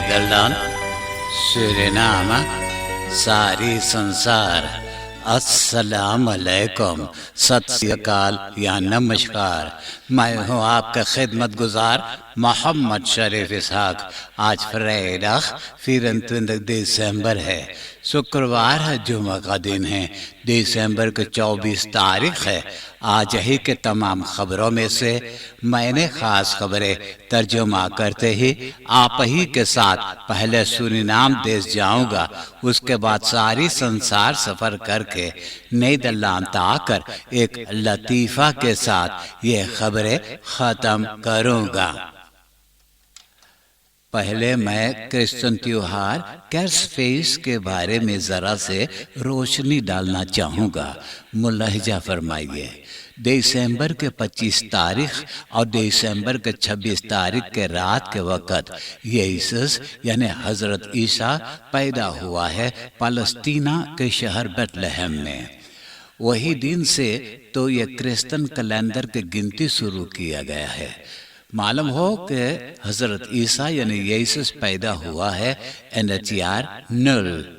Nederland, Suriname, सारी संसार, अस्सलाम अलैकुम, सत श्री अकाल या नमस्कार। मैं हूँ आपका खिदमत गुजार मोहम्मद शरीफ इसहाक। आज फ्राइडे 24 दिसंबर है, शुक्रवार है, जुमा का दिन है। दिसंबर की 24 तारीख है। आज ही के तमाम खबरों में से मैंने खास खबरें तर्जुमा करते ही आप ही के साथ पहले सूरीनाम देश जाऊंगा, उसके बाद सारी संसार सफर करके नीदरलैंड आकर एक लतीफ़ा के साथ ये खबरें ख़त्म करूंगा। पहले मैं क्रिश्चियन त्योहार केर्सफेस्ट के बारे में ज़रा से रोशनी डालना चाहूँगा। मुलाहिजा फरमाइए, दिसंबर के 25 तारीख और दिसंबर के 26 तारीख के रात के वक़्त यीशु यानी हज़रत ईसा पैदा हुआ है फ़लस्तीना के शहर बेथलेहम में। वही दिन से तो ये क्रिश्चियन कैलेंडर की गिनती शुरू किया गया है। मालूम हो कि हज़रत ईसा यानी यीशु पैदा हुआ है NHR 0।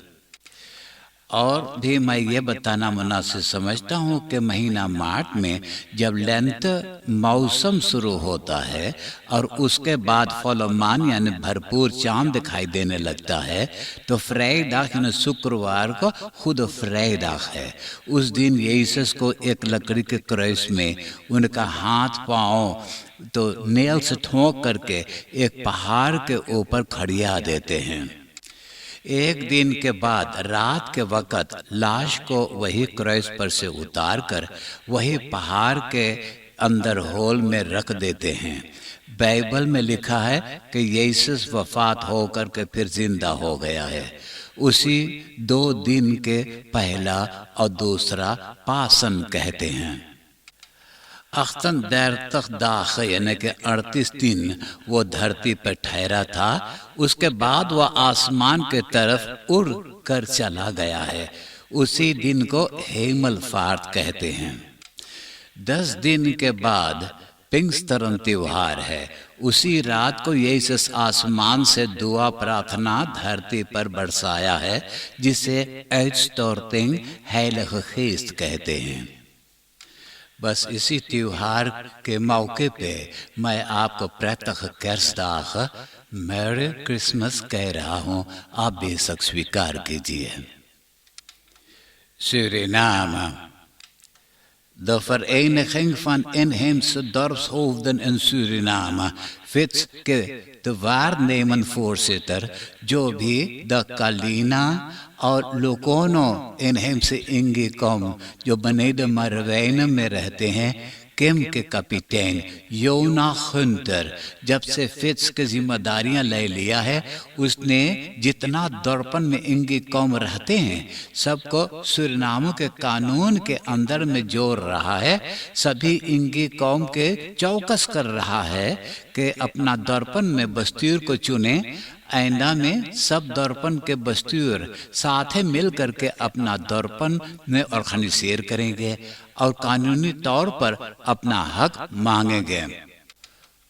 और भी मैं ये बताना मुनासिब समझता हूँ कि महीना मार्च में जब लेंथ मौसम शुरू होता है और उसके बाद फॉलोमान यानी भरपूर चांद दिखाई देने लगता है, तो फ्राइडे यानी शुक्रवार को खुद फ्राइडे है। उस दिन यीशु को एक लकड़ी के क्रॉस में उनका हाथ पाँव तो नेल से ठोक करके एक पहाड़ के ऊपर खड़िया देते हैं। एक दिन के बाद रात के वक़्त लाश को वही क्रॉस पर से उतार कर वही पहाड़ के अंदर होल में रख देते हैं। बाइबल में लिखा है कि यीशु वफात होकर के फिर जिंदा हो गया है। उसी 2 दिन के पहला और दूसरा पासन कहते हैं। अख्तन देर तक दाख यानी कि 38 दिन वो धरती पर ठहरा था। उसके बाद वह आसमान के तरफ उड़ कर चला गया है। उसी दिन को हेमल फार्त कहते हैं। 10 दिन के बाद पिंगस्तरन त्योहार है। उसी रात को यीशु आसमान से दुआ प्रार्थना धरती पर बरसाया है, जिसे एचतोर्तिंग heilige geest कहते हैं। बस इसी त्योहार के मौके पे मैं आपको प्रत्यक्ष केर्सदाग मैरी क्रिसमस कह रहा हूँ। आप बेशक स्वीकार कीजिए। Suriname. De Vereniging van Inheemse Dorpshoofden in Suriname vindt de waarnemend voorzitter जो भी द कालीना और लोकोनो इनहेम्स इंगी कौम जो बनेड मरवैन में रहते हैं केम के कपिटेन योना खुंटर जब से फिट्स की जिम्मेदारियां ले लिया है, उसने जितना दर्पण में इंगी कौम रहते हैं सबको सूरीनाम के कानून के अंदर में जोड़ रहा है। सभी इंगी कौम के चौकस कर रहा है कि अपना दर्पण में बस्तूर को चुने। आइंदा में सब दर्पण के बस्तूर साथ मिल करके अपना दर्पण में ऑर्गेनाइजेशन करेंगे और कानूनी तौर पर अपना हक मांगेंगे।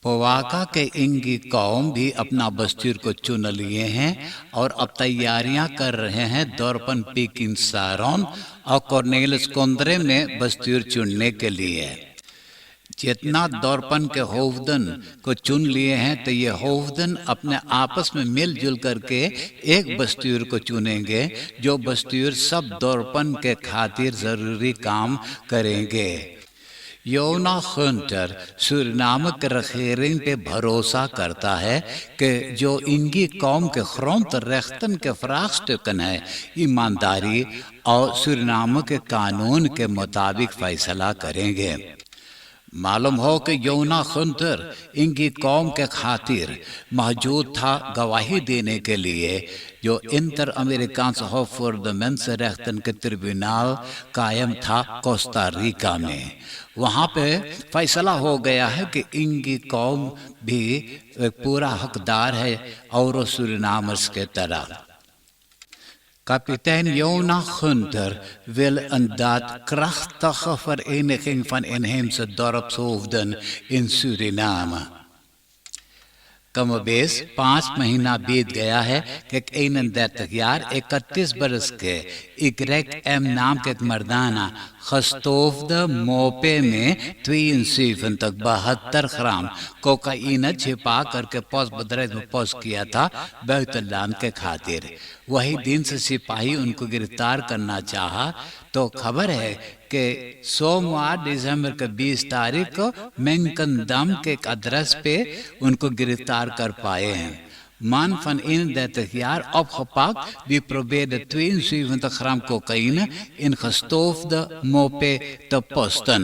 पोवाका के इंगी कौम भी अपना बस्तूर को चुन लिए हैं और अब तैयारियां कर रहे हैं दर्पण पीकिन सारोन और कॉर्नेलियस कोंद्रे में बस्तूर चुनने के लिए। जितना दर्पण के होवदन को चुन लिए हैं, तो ये होवदन अपने आपस में मिलजुल करके एक बस्तूर को चुनेंगे जो बस्तूर सब दर्पण के खातिर जरूरी काम करेंगे। योना खुंटर सूरीनाम के रखेरिंग पे भरोसा करता है कि जो इनकी कौम के ख्रोमत रेख्तन के फ्रास्टकन है, ईमानदारी और सूरीनाम के कानून के मुताबिक फैसला करेंगे। मालूम हो कि योना खुंतर इनकी कौम के खातिर मौजूद था गवाही देने के लिए, जो इंटर अमेरिकान्स हॉफ फॉर द मेंसेरेchten के ट्रिब्यूनल कायम था कोस्टा रिका में। वहाँ पे फैसला हो गया है कि इनकी कौम भी पूरा हकदार है और सूरीनामर्स के तरह। Kapitein Jona Gunter wil een daadkrachtige vereniging van inheemse dorpshoofden in Suriname. कमोबेश 5 महीना बीत गया है कि een 30 jaar 31 बरस के इकरेक एम नाम के एक मर्दाना खस्तोफ द मोपे में 72 ग्राम कोकाइन छिपा करके पोस्ट बदरेज में पोस्ट किया था बैतुल्लाम के खातिर। वही दिन से सिपाही उनको गिरफ्तार करना चाहा तो खबर है कि सोमवार दिसंबर के 20 तारीख को मेंकनदम के एक एड्रेस पे उनको गिरफ्तार कर पाए हैं। Man van 31 jaar opgepakt die probeerde 72 gram cocaïne in gestoofde moppe te posten.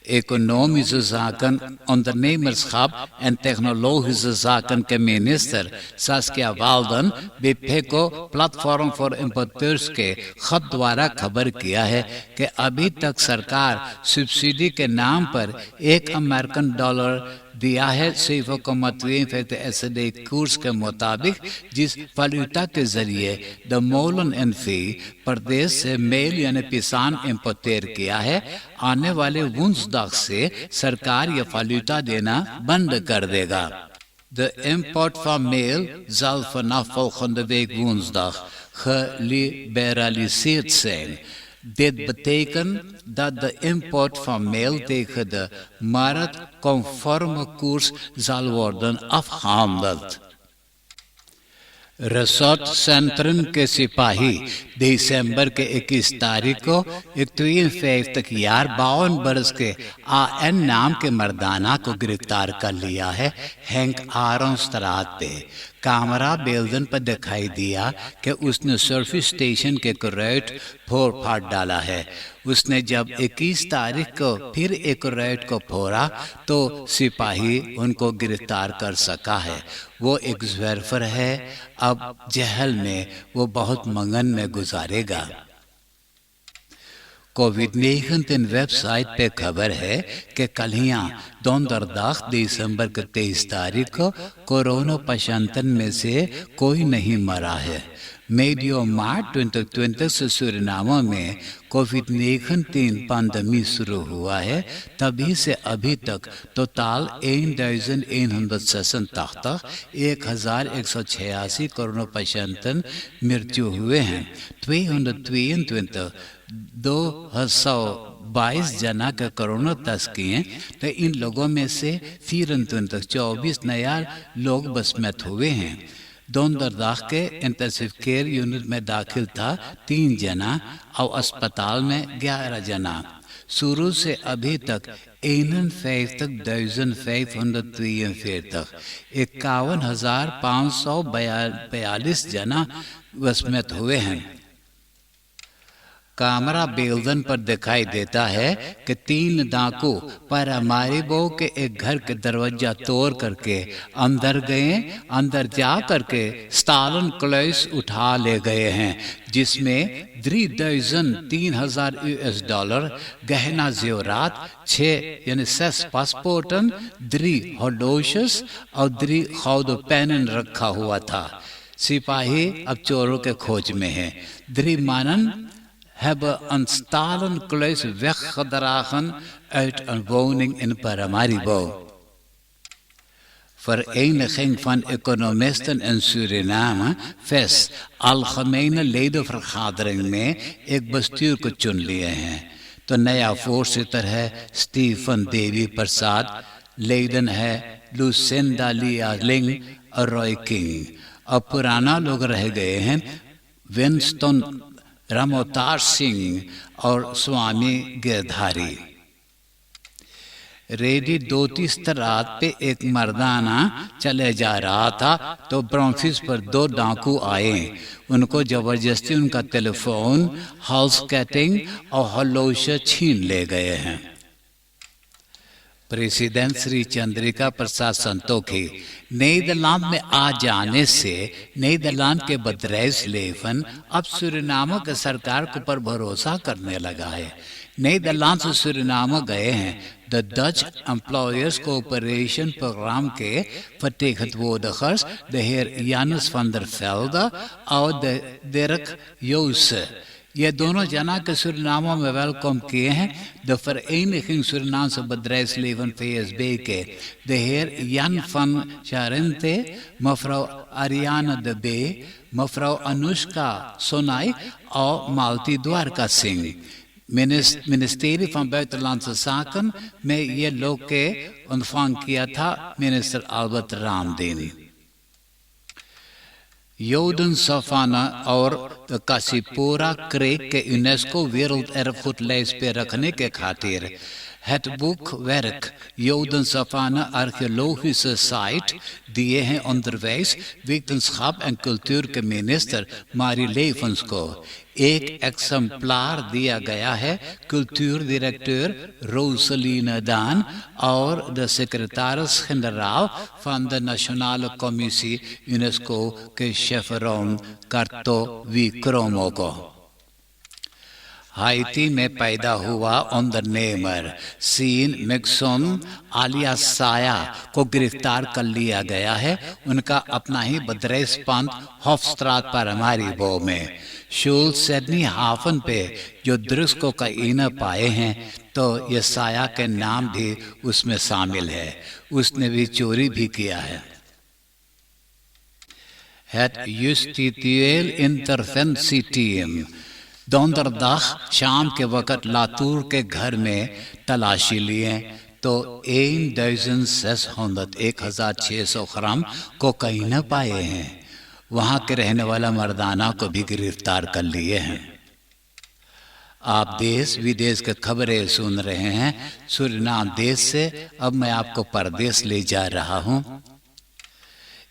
Economische zaken, ondernemerschap en technologische zaken के मिनिस्टर सास्किया वाल्डन बीपेको प्लेटफॉर्म फॉर इंपोर्टर्स के खत द्वारा खबर किया है कि अभी तक सरकार सब्सिडी के नाम पर $1 दिया है 7,52 एसडी कोर्स के मुताबिक, जिस वैल्यूटा के जरिए द मोलन एंड फी प्रदेश से मेल यानी पिसान इंपोर्टेर किया है। आने वाले वुंसदाग से सरकार यह वैल्यूटा देना बंद कर देगा। De import van meel zal vanaf volgende week woensdag geliberaliseerd zijn. Dit betekent dat de import van meel tegen de marktconforme koers zal worden afgehandeld. Resort Centrum के सिपाही दिसंबर के 21 तारीख को एक 52 बरस के AN नाम के मर्दाना को गिरफ्तार कर लिया है हैंक आरोन स्ट्रात पे। कैमरा बेल्दन पर दिखाई दिया कि उसने सर्विस स्टेशन के क्रेट फोड़ फाड़ डाला है। उसने जब 21 तारीख को फिर एक क्रेट को फोड़ा तो सिपाही उनको गिरफ्तार कर सका है। वो एक ज्वेरफर है, अब जहल में वो बहुत मंगन में गुजारेगा। कोविड-19 वेबसाइट पे खबर है कि कलियां donderdag दिसंबर के 23 तारीख को कोरोना patiënten में से कोई नहीं मरा है। Medio maart 2020 से सूरीनाम में कोविड-19 पैंडेमिक शुरू हुआ है। तभी से अभी तक टोटल 1186 कोरोना patiënten मृत्यु हुए हैं। 222 जना का कोरोना टेस्ट किए तो इन लोगों में से 24 नया लोग बसमत हुए हैं। donderdag के इंटेंसिव केयर यूनिट में दाखिल था 3 जना और अस्पताल में 11 जना। शुरू से अभी तक 51,543 51,542 जना बसमत हुए हैं। कैमरा बेल्दन पर दिखाई देता है कि 3 डाकू पैरामारिबो के एक घर के दरवाजा तोड़ करके अंदर गए। अंदर जा करके स्टालिन क्लॉस उठा ले गए हैं, जिसमें 3,000 $3,000 गहना जेवरात, 6 पासपोर्टन, 3 हॉर्लोजेस और 3 खौद पेनन रखा हुआ था। सिपाही अब चोरों के खोज में हैं। 3 mannen hebben een stalen kluis weggedragen uit een woning in Paramaribo. Vereniging van Economisten in Suriname, VES, algemene ledenvergadering में एक bestuur को चुन लिए हैं। तो नया voorzitter है स्टीफन देवी प्रसाद, लेडन है लुसिंदा लिया लिंग और रॉय किंग। अब पुराना लोग रह गए हैं विंस्टन रामोतार सिंह और स्वामी गिरधारी। रेडी 2:30 रात पे एक मर्दाना चले जा रहा था तो ब्रॉन्फिस पर 2 डाकू आए। उनको जबरदस्ती उनका टेलीफोन, हाउस कैटिंग और हॉलोशा छीन ले गए हैं। प्रेसिडेंट श्री चंद्रिका प्रसाद संतोखी नीदरलैंड में आ जाने से नीदरलैंड के bedrijfsleven अब सूरीनाम की सरकार के ऊपर भरोसा करने लगा है। नीदरलैंड से सूरीनाम गए हैं the Dutch employers cooperation programme के vertegenwoordigers de heer Janus van der Velde और Dirk Joos। ये दोनों जना के Suriname में वेलकम किए हैं. De Vereniging Surinaamse Bedrijfsleven VSBK, de heer Jan van Charente, mevrouw Ariane de B, mevrouw Anushka Sonai और Malti Dwarka Singh. Ministry van Buitenlandse Zaken में ये लोग के ontvang किया था minister Albert Ramdin. Joden Savannah और काशीपुरा क्रेक के यूनेस्को विश्व erfgoedlijst पे रखने के खातिर het boekwerk Joden Savannah archeologische site दिए हैं onderwijs, wetenschap en cultuur के मिनिस्टर मारी लेवंस को. एक एक्सम्पलार दिया गया है कल्चर डायरेक्टर रोसलीना दान और the secretaries general van de Nationale Commissie UNESCO के शेफरोन कार्तो विक्रोमो को. हाइती में पैदा हुआ ondernemer सीन मैक्सन आलिया साया को गिरफ्तार कर लिया गया है. उनका अपना ही bedrijfspand हॉफस्ट्राट पारामारीबो में शूल सिडनी हाफन पे जो ड्रग्स कोकाइन पाए हैं, तो ये साया के नाम भी उसमें शामिल है. उसने भी चोरी भी किया है. Het justitieel interventieteam donderdag शाम के वक़्त लातूर के घर में तलाशी लिए तो 1600 ग्राम कोकाइन पाए हैं. वहाँ के रहने वाला मर्दाना को भी गिरफ्तार कर लिए हैं. आप देश विदेश के खबरें सुन रहे हैं सूरीनाम देश से. अब मैं आपको परदेश ले जा रहा हूँ.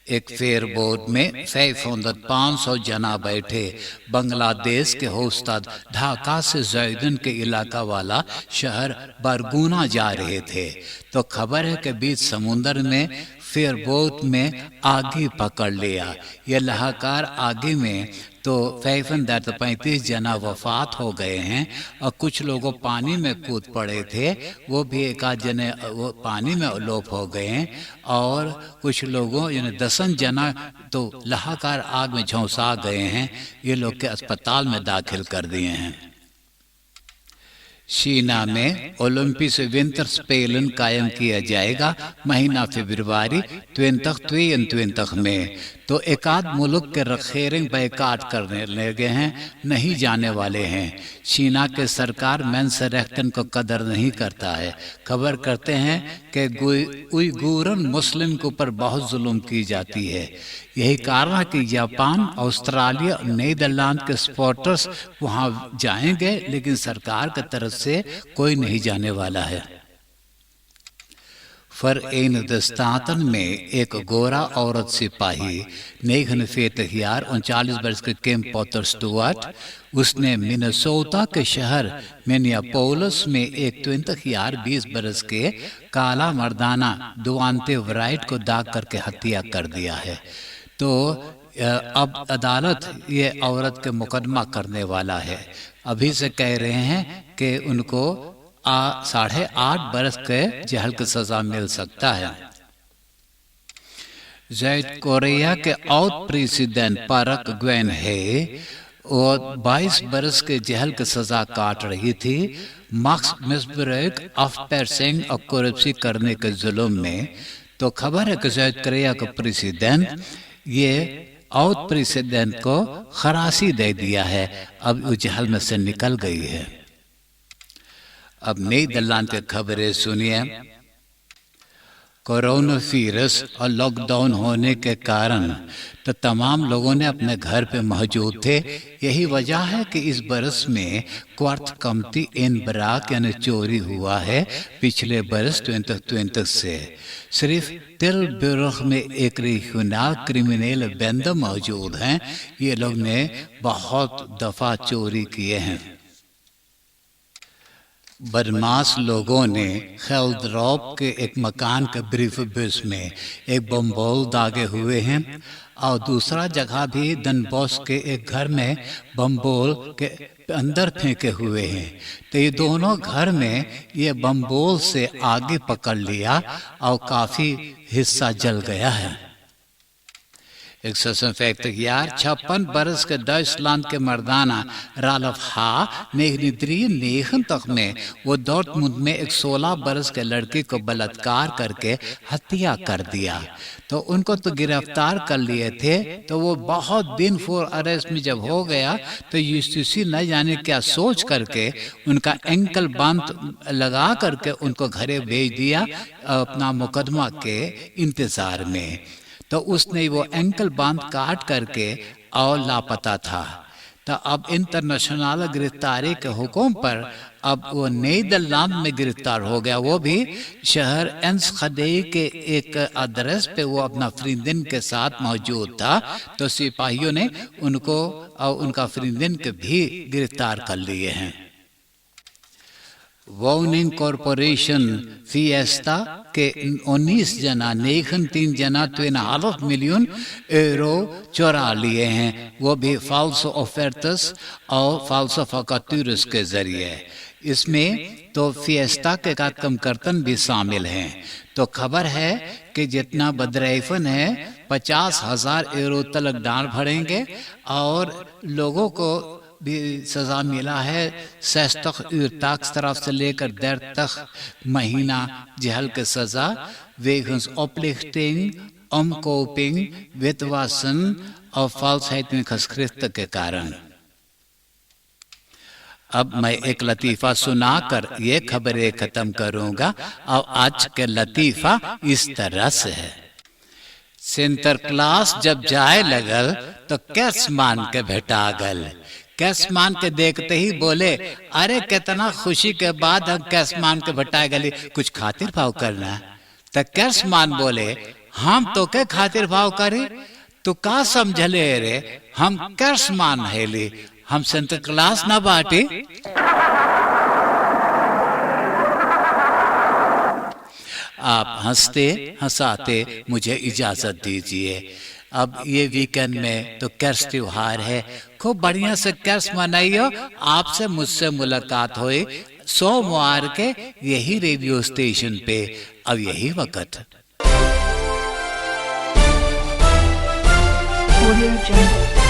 एक फेयर बोट में 500 जना बैठे बांग्लादेश के होस्ताद ढाका से जैदन के इलाका वाला शहर बरगुना जा रहे थे, तो खबर है कि बीच समुद्र में फेयर बोट में आगे पकड़ लिया. यह लाहकार आगे में तो 35 जना वफात हो गए हैं और कुछ लोगों पानी में कूद पड़े थे, वो भी एक आध जने वो पानी में लोप हो गए हैं और कुछ लोगों यानी 10 जना तो लाहकार आग में झोंसा गए हैं. ये लोग के अस्पताल में दाखिल कर दिए हैं. शीना में ओलंपिक विंटर स्पेलन कायम किया जाएगा महीना फरवरी 2022 में. तो एकाध मुल्क के रखेरिंग बैकाट करने लगे हैं, नहीं जाने वाले हैं. चीना के सरकार मेंसरेक्टन को कदर नहीं करता है. खबर करते हैं कि उइगुरन मुस्लिम के ऊपर बहुत जुल्म की जाती है. यही कारण है कि जापान, ऑस्ट्रेलिया, नीदरलैंड के स्पोर्टर्स वहां जाएंगे, लेकिन सरकार की तरफ से कोई नहीं जाने वाला है. Verenigde Staten में एक गोरा औरत सिपाही 39 वर्ष के किम पॉटर स्टुअर्ट, उसने मिनेसोटा के शहर मिनियापोलिस में एक 20 वर्ष के काला मर्दाना दुआनते वराइट को दाग करके हत्या कर दिया है. तो अब अदालत ये औरत के मुकदमा करने वाला है. अभी से कह रहे हैं कि उनको 8.5 बरस के जेल की सजा मिल सकता है. जैद कोरिया के आउट प्रेसिडेंट पार्क ग्वेन है और 22 बरस के जेल की सजा काट रही थी मार्क्स मिसब्रेक ऑफ पैरसिंग और करप्सी करने के जुल्म में. तो खबर है कि जैद कोरिया का प्रेसिडेंट ये आउट प्रेसिडेंट को खलासी दे दिया है. अब वो जेल में से निकल गई है. अब नीदरलैंड की खबरें सुनिए. कोरोना वायरस और लॉकडाउन होने के कारण तो तमाम लोगों ने अपने घर पे मौजूद थे. यही वजह है कि इस बरस में क्वार्थ कमती इन बराक यानी चोरी हुआ है पिछले बरस 2020 से. सिर्फ तिलबुर्ग में एक रीजनल क्रिमिनल बैंड मौजूद हैं. ये लोग ने बहुत दफा चोरी किए हैं. बदमाश लोगों ने खेलद्रॉप के एक मकान के ब्रीफ बस में एक बम दागे हुए हैं और दूसरा जगह भी दनबॉस के एक घर में बम के अंदर फेंके हुए हैं. तो ये दोनों घर में ये बम से आगे पकड़ लिया और काफी हिस्सा जल गया है. Ik 56 jaar, 56 बरस के Duitsland के मर्दाना राल्फ हा 1993 में वो डॉर्टमुंड में एक 16 बरस के लड़की को बलात्कार करके हत्या कर दिया। तो उनको तो गिरफ्तार कर लिए थे, तो वो बहुत दिन फॉर अरेस्ट में जब हो गया तो यूसीसी न जाने क्या सोच करके उनका एंकल बांध लगा करके उनको घरे भेज दिया अपना मुकदमा के इंतजार में। तो उसने वो एंकल बांध काट करके और लापता था। तो अब इंटरनेशनल गिरफ्तारी के हुक्म पर अब वो नीदरलैंड में गिरफ्तार हो गया। वो भी शहर एंस्खदे के एक एड्रेस पे वो अपना फ्रींदिन के साथ मौजूद था। तो सिपाहियों ने उनको और उनका फ्रींदिन के भी गिरफ्तार कर लिए हैं। वोनिंग कॉरपोरेशन फिएस्टा के 19 जना 19 जना 2,5 मिलियन यूरो चुरा लिए हैं, वो भी फाल्सो ऑफर्टस और फाल्सो फकातुरस के जरिए। इसमें तो फिएस्टा के कार्यक्रम भी शामिल हैं। तो खबर है कि जितना बदरैफन है 50,000 यूरो तक डांड भरेंगे और लोगों को भी सज़ा मिला है 60 ताक्स तरफ से लेकर 30 महीना जेल की सज़ा वेगन्स ऑपलिफ्टिंग omkoping witwassen और falsheid में खसखरिस्त के कारण। अब मैं एक लतीफ़ा सुनाकर ये खबरें खत्म करूंगा और आज के लतीफ़ा इस तरह से है। सेंटर क्लास जब जाए लगल तो कैस मान के भेटा गल। कैस मान के देखते ही बोले, अरे कितना खुशी के बाद हम कैस मान के भेटा गली, कुछ खातिर भाव करना। तो कैस मान बोले, हम तो के खातिर भाव करे, तो का समझले रे, हम कैस मान हेली, हम सेंटर क्लास ना बाटे। आप हंसते हंसाते मुझे इजाजत दीजिए। अब ये वीकेंड में तो कर्स त्योहार है, खूब बढ़िया से कर्स मनाइयो। आपसे मुझसे मुलाकात हुई सोमवार के यही रेडियो स्टेशन पे, अब यही वक्त। Audio Jungle।